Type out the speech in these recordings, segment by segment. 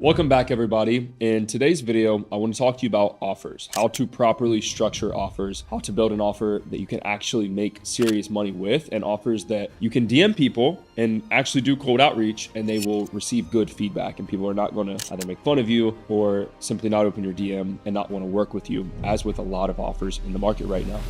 Welcome back, everybody. In today's video, I want to talk to you about offers, how to properly structure offers, how to build an offer that you can actually make serious money with, and offers that you can DM people and actually do cold outreach and they will receive good feedback and people are not going to either make fun of you or simply not open your DM and not want to work with you, as with a lot of offers in the market right now.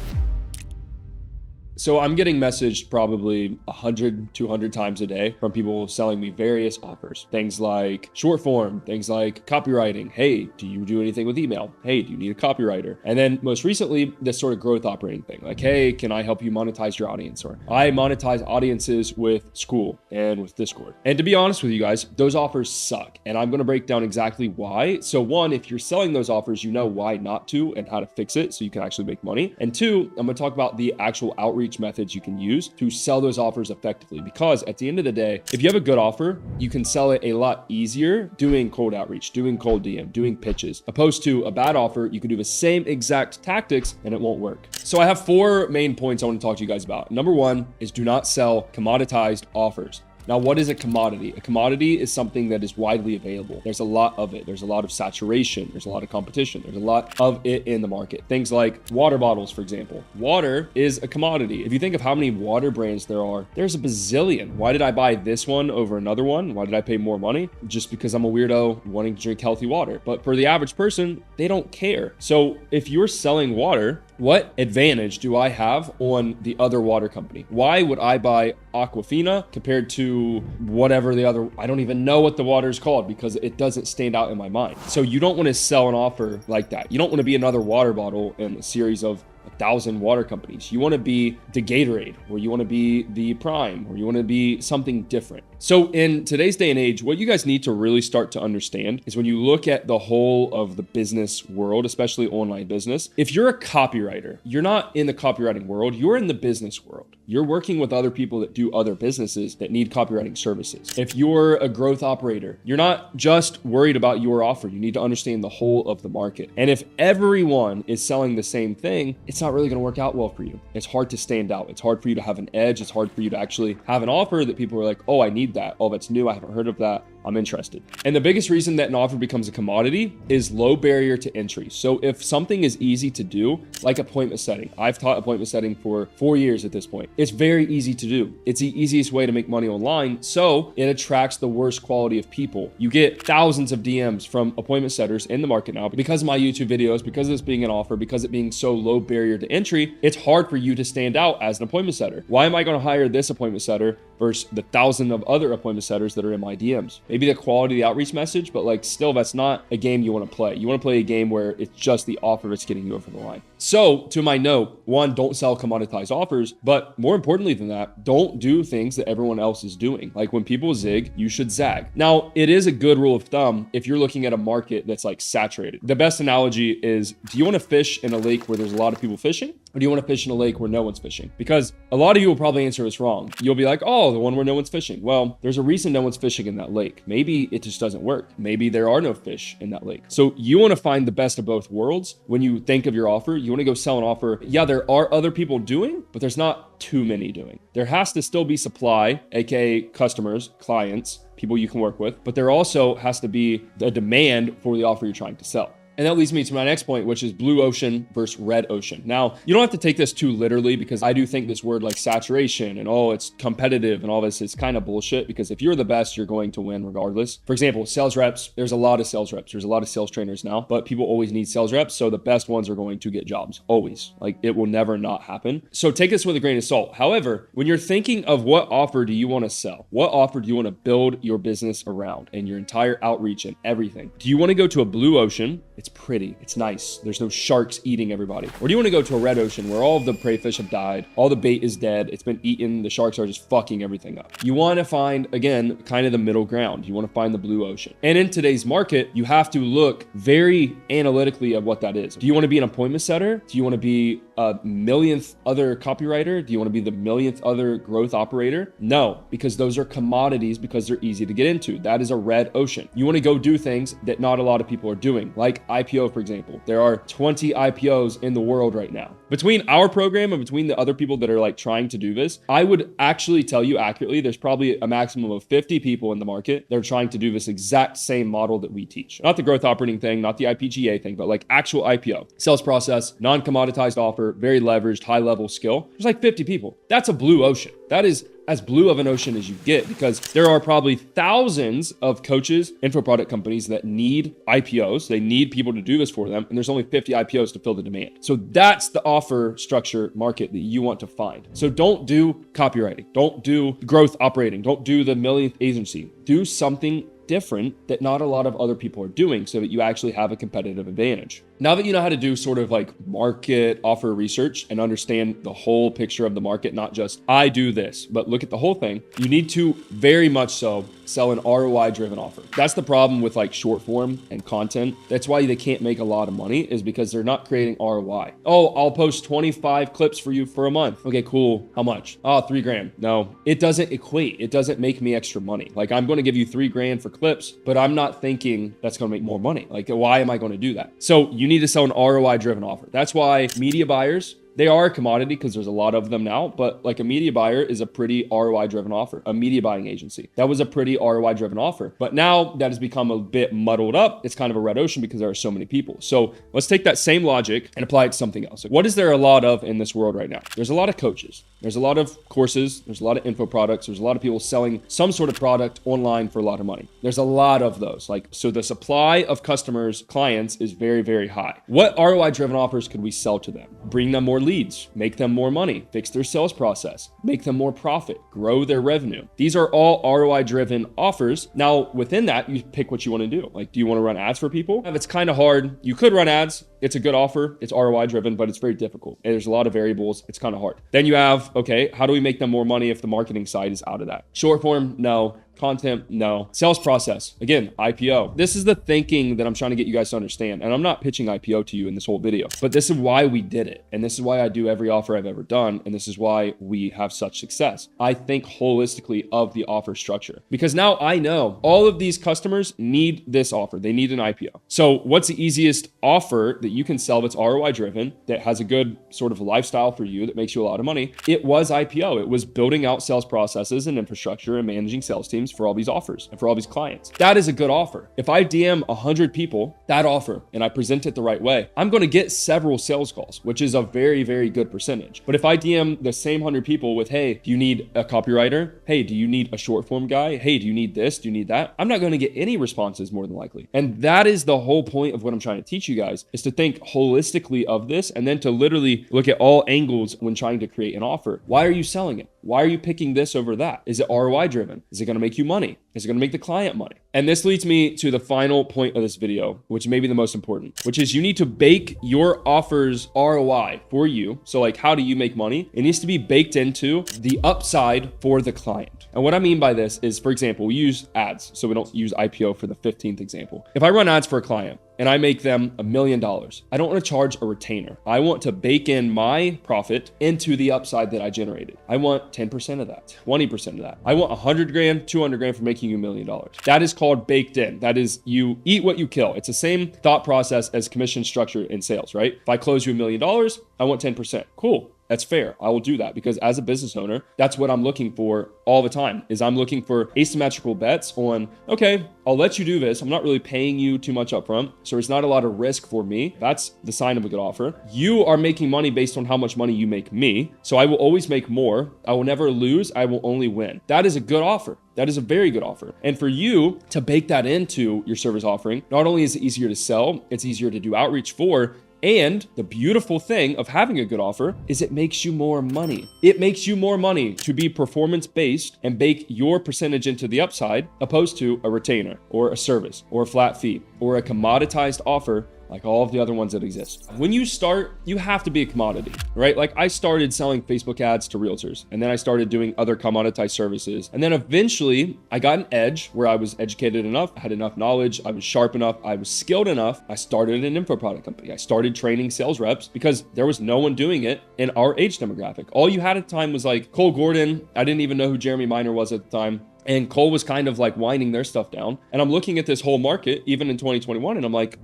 So I'm getting messaged probably 100, 200 times a day from people selling me various offers. Things like short form, things like copywriting. Hey, do you do anything with email? Hey, do you need a copywriter? And then most recently, this sort of growth operating thing. Like, hey, can I help you monetize your audience? Or I monetize audiences with Skool and with Discord. And to be honest with you guys, those offers suck. And I'm going to break down exactly why. So one, if you're selling those offers, you know why not to and how to fix it so you can actually make money. And two, I'm going to talk about the actual outreach methods you can use to sell those offers effectively. Because at the end of the day, if you have a good offer, you can sell it a lot easier doing cold outreach, doing cold DM, doing pitches, opposed to a bad offer. You can do the same exact tactics and it won't work. So I have four main points I want to talk to you guys about. Number one is do not sell commoditized offers. Now, what is a commodity? A commodity is something that is widely available. There's a lot of it. There's a lot of saturation. There's a lot of competition. There's a lot of it in the market. Things like water bottles, for example. Water is a commodity. If you think of how many water brands there are, there's a bazillion. Why did I buy this one over another one? Why did I pay more money? Just because I'm a weirdo wanting to drink healthy water. But for the average person, they don't care. So if you're selling water, what advantage do I have on the other water company? Why would I buy Aquafina compared to whatever the other, I don't even know what the water is called because it doesn't stand out in my mind. So you don't want to sell an offer like that. You don't want to be another water bottle in a series of 1,000 water companies. You want to be the Gatorade, or you want to be the Prime, or you want to be something different. So in today's day and age, what you guys need to really start to understand is when you look at the whole of the business world, especially online business, if you're a copywriter, you're not in the copywriting world, you're in the business world. You're working with other people that do other businesses that need copywriting services. If you're a growth operator, you're not just worried about your offer. You need to understand the whole of the market. And if everyone is selling the same thing, it's not really going to work out well for you. It's hard to stand out. It's hard for you to have an edge. It's hard for you to actually have an offer that people are like, oh, I need that. Oh, that's new. I haven't heard of that. I'm interested. And the biggest reason that an offer becomes a commodity is low barrier to entry. So if something is easy to do, like appointment setting, I've taught appointment setting for 4 years at this point. It's very easy to do. It's the easiest way to make money online. So it attracts the worst quality of people. You get thousands of DMs from appointment setters in the market now because of my YouTube videos, because of this being an offer, because it being so low barrier to entry. It's hard for you to stand out as an appointment setter. Why am I going to hire this appointment setter versus the 1,000 of other appointment setters that are in my DMs? Maybe the quality of the outreach message, but like still, that's not a game you want to play. You want to play a game where it's just the offer that's getting you over the line. So to my note, one, don't sell commoditized offers, but more importantly than that, don't do things that everyone else is doing. Like when people zig, you should zag. Now, it is a good rule of thumb if you're looking at a market that's like saturated. The best analogy is, do you want to fish in a lake where there's a lot of people fishing? Or do you want to fish in a lake where no one's fishing? Because a lot of you will probably answer this wrong. You'll be like, oh, the one where no one's fishing. Well, there's a reason no one's fishing in that lake. Maybe it just doesn't work. Maybe there are no fish in that lake. So you want to find the best of both worlds. When you think of your offer, you want to go sell an offer. Yeah, there are other people doing, but there's not too many doing. There has to still be supply, aka customers, clients, people you can work with, but there also has to be a demand for the offer you're trying to sell. And that leads me to my next point, which is blue ocean versus red ocean. Now, you don't have to take this too literally because I do think this word like saturation and oh, it's competitive and all this is kind of bullshit, because if you're the best, you're going to win regardless. For example, sales reps, there's a lot of sales reps. There's a lot of sales trainers now, but people always need sales reps. So the best ones are going to get jobs, always. Like it will never not happen. So take this with a grain of salt. However, when you're thinking of what offer do you want to sell? What offer do you want to build your business around and your entire outreach and everything? Do you want to go to a blue ocean? It's pretty, it's nice, there's no sharks eating everybody. Or do you want to go to a red ocean where all of the prey fish have died, all the bait is dead, it's been eaten, the sharks are just fucking everything up? You want to find, again, kind of the middle ground. You want to find the blue ocean. And in today's market, you have to look very analytically at what that is. Do you want to be an appointment setter? Do you want to be a millionth other copywriter? Do you want to be the millionth other growth operator? No, because those are commodities because they're easy to get into. That is a red ocean. You want to go do things that not a lot of people are doing. Like IPO, for example. There are 20 IPOs in the world right now. Between our program and between the other people that are like trying to do this, I would actually tell you accurately, there's probably a maximum of 50 people in the market that are trying to do this exact same model that we teach. Not the growth operating thing, not the IPGA thing, but like actual IPO. Sales process, non-commoditized offer, very leveraged, high level skill. There's like 50 people. That's a blue ocean. That is as blue of an ocean as you get, because there are probably thousands of coaches, info product companies that need IPOs. They need people to do this for them. And there's only 50 IPOs to fill the demand. So that's the offer structure market that you want to find. So don't do copywriting. Don't do growth operating. Don't do the millionth agency. Do something different that not a lot of other people are doing so that you actually have a competitive advantage. Now that you know how to do sort of like market offer research and understand the whole picture of the market, not just I do this, but look at the whole thing, you need to very much so sell an ROI driven offer. That's the problem with like short form and content. That's why they can't make a lot of money, is because they're not creating ROI. Oh, I'll post 25 clips for you for a month. Okay, cool. How much? Oh, $3,000. No, it doesn't equate. It doesn't make me extra money. Like I'm going to give you $3,000 for clips, but I'm not thinking that's going to make more money. Like, why am I going to do that? So you need to sell an ROI driven offer. That's why media buyers, they are a commodity because there's a lot of them now, but like a media buyer is a pretty ROI driven offer. A media buying agency, that was a pretty ROI driven offer. But now that has become a bit muddled up. It's kind of a red ocean because there are so many people. So let's take that same logic and apply it to something else. What is there a lot of in this world right now? There's a lot of coaches. There's a lot of courses. There's a lot of info products. There's a lot of people selling some sort of product online for a lot of money. There's a lot of those. So the supply of customers, clients is very, very high. What ROI driven offers could we sell to them? Bring them more leads, make them more money, fix their sales process, make them more profit, grow their revenue. These are all ROI driven offers. Now within that, you pick what you want to do. Like, do you want to run ads for people? If it's kind of hard, you could run ads. It's a good offer. It's ROI driven, but it's very difficult. And there's a lot of variables. It's kind of hard. Then you have, okay, how do we make them more money if the marketing side is out of that? Short form, no. Content, no. Sales process, again, IPO. This is the thinking that I'm trying to get you guys to understand. And I'm not pitching IPO to you in this whole video, but this is why we did it. And this is why I do every offer I've ever done. And this is why we have such success. I think holistically of the offer structure, because now I know all of these customers need this offer. They need an IPO. So what's the easiest offer that you can sell that's ROI driven, that has a good sort of lifestyle for you, that makes you a lot of money? It was IPO. It was building out sales processes and infrastructure and managing sales teams for all these offers and for all these clients. That is a good offer. If I DM 100 people that offer and I present it the right way, I'm going to get several sales calls, which is a very, very good percentage. But if I DM the same 100 people with, hey, do you need a copywriter? Hey, do you need a short form guy? Hey, do you need this? Do you need that? I'm not going to get any responses more than likely. And that is the whole point of what I'm trying to teach you guys, is to think holistically of this and then to literally look at all angles when trying to create an offer. Why are you selling it? Why are you picking this over that? Is it ROI driven? Is it going to make you money? Is it going to make the client money? And this leads me to the final point of this video, which may be the most important, which is you need to bake your offers ROI for you. So like, how do you make money? It needs to be baked into the upside for the client. And what I mean by this is, for example, we use ads. So we don't use IPO for the 15th example. If I run ads for a client and I make them $1 million, I don't want to charge a retainer. I want to bake in my profit into the upside that I generated. I want 10% of that, 20% of that. I want 100 grand, 200 grand for making you $1 million. That is called baked in. That is, you eat what you kill. It's the same thought process as commission structure in sales, right? If I close you $1 million, I want 10%. Cool. That's fair. I will do that because as a business owner, that's what I'm looking for all the time, is I'm looking for asymmetrical bets on, okay, I'll let you do this. I'm not really paying you too much upfront, so it's not a lot of risk for me. That's the sign of a good offer. You are making money based on how much money you make me. So I will always make more. I will never lose. I will only win. That is a good offer. That is a very good offer. And for you to bake that into your service offering, not only is it easier to sell, it's easier to do outreach for. And the beautiful thing of having a good offer is it makes you more money. It makes you more money to be performance-based and bake your percentage into the upside, opposed to a retainer or a service or a flat fee or a commoditized offer like all of the other ones that exist. When you start, you have to be a commodity, right? Like I started selling Facebook ads to realtors, and then I started doing other commoditized services. And then eventually I got an edge where I was educated enough, I had enough knowledge, I was sharp enough, I was skilled enough. I started an info product company. I started training sales reps because there was no one doing it in our age demographic. All you had at the time was like Cole Gordon. I didn't even know who Jeremy Miner was at the time. And Cole was kind of like winding their stuff down. And I'm looking at this whole market, even in 2021, and I'm like,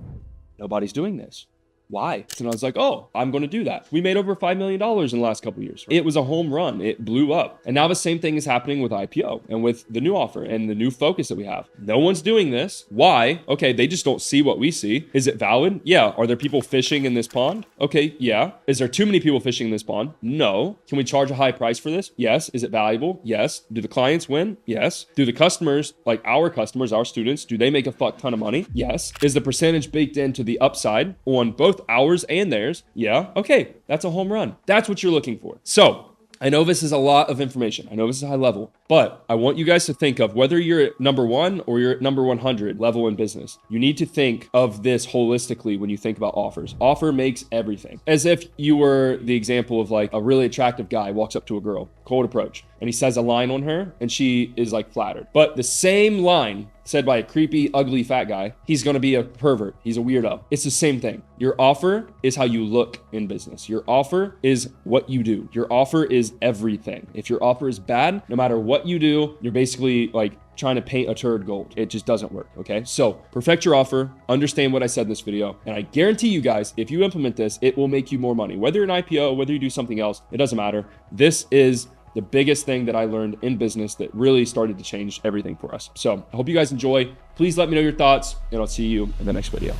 nobody's doing this. Why? And I was like, oh, I'm going to do that. We made over $5 million in the last couple of years. It was a home run. It blew up. And now the same thing is happening with IPO and with the new offer and the new focus that we have. No one's doing this. Why? Okay, they just don't see what we see. Is it valid? Yeah. Are there people fishing in this pond? Okay, yeah. Is there too many people fishing in this pond? No. Can we charge a high price for this? Yes. Is it valuable? Yes. Do the clients win? Yes. Do the customers, like our customers, our students, do they make a fuck ton of money? Yes. Is the percentage baked into the upside on both ours and theirs? Yeah. Okay. That's a home run. That's what you're looking for. So I know this is a lot of information. I know this is high level, but I want you guys to think of whether you're at number 1 or you're at number 100 level in business. You need to think of this holistically when you think about offers. Offer makes everything. As if you were the example of like a really attractive guy walks up to a girl, cold approach, and he says a line on her and she is like flattered. But the same line said by a creepy, ugly, fat guy, he's going to be a pervert. He's a weirdo. It's the same thing. Your offer is how you look in business. Your offer is what you do. Your offer is everything. If your offer is bad, no matter what you do, you're basically like trying to paint a turd gold. It just doesn't work, okay? So perfect your offer, understand what I said in this video, and I guarantee you guys, if you implement this, it will make you more money. Whether you're an IPO, whether you do something else, it doesn't matter. This is the biggest thing that I learned in business that really started to change everything for us. So I hope you guys enjoy. Please let me know your thoughts, and I'll see you in the next video.